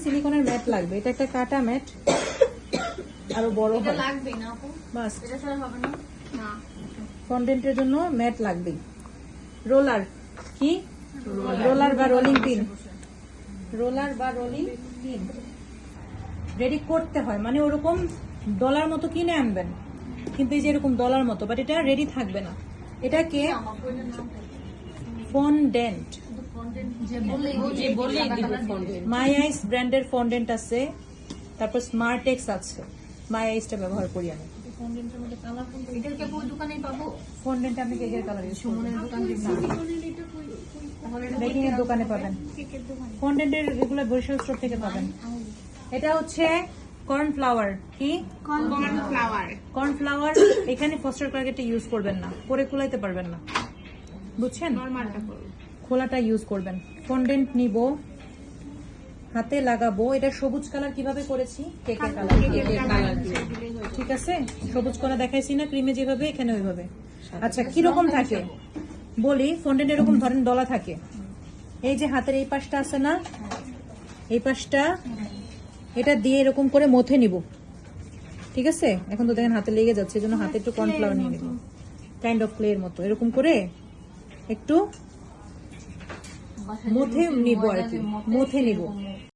সিলিকনের mat লাগবে, এটা একটা কাটা ম্যাট, আরো বড় এটা হয় লাগবে না আপু, বাস। এটা ছাড়া হবে না। না, ফন্ডেন্টের জন্য ম্যাট লাগবে। রোলার কি? রোলার বা রোলিং পিন, রোলার বা রোলিং পিন রেডি করতে হয়, মানে ওরকম ডলার মতো কিনে আনবেন, কিন্তু এই যে এরকম ডলার মতো, বাট এটা রেডি থাকবে না। এটাকে ফন্ডেন্ট, মাই আইস ব্র্যান্ডের ফন্ডেন্ট আছে, তারপর স্মার্ট এক্স আছে, মাই আইসটা ব্যবহার করি আমি। ফন্ডেন্টের মধ্যে কালার কোনটা? এটা কি আপু ওই দোকানেই পাবো? ফন্ডেন্ট আপনি কেকের কালার ইউজ করবেন, সুমনের দোকান থেকে তাহলে এটা বেকিং এর দোকানে পাবেন, ফন্ডেন্টের রেগুলার বরিশাল স্টোর থেকে পাবেন। এটা হচ্ছে কর্নফ্লাওয়ার, কি কর্নফ্লাওয়ার। কর্নফ্লাওয়ার। এখানে ফস্টার কার্গেটটা ইউজ করবেন না, করে কুলাইতে পারবেন না, বুঝছেন? নরমালটা করব। খোলাটা ইউজ করবেন। ফন্ডেন্ট নিব, হাতে লাগাবো। এটা সবুজ কালার কিভাবে করেছি? কেকের কালার, ঠিক আছে? সবুজ কালার দেখাইছি না ক্রিমে যেভাবে, এখানে ওইভাবে। আচ্ছা, কিরকম থাকে বলি। ফন্ডেন্ট এরকম ধরেন ডলা থাকে, এই যে হাতের এই পাশটা আছে না, এই পাশটা এটা দিয়ে এরকম করে মথে নিব, ঠিক আছে? এখন তো দেখেন হাতে লেগে যাচ্ছে, এই জন্য হাতে একটু কর্নফ্লাওয়ার নিয়ে নিব, কাইন্ড অফ ক্লে এর মতো, এরকম করে একটু মথে নিব আর কি, মথে নিব।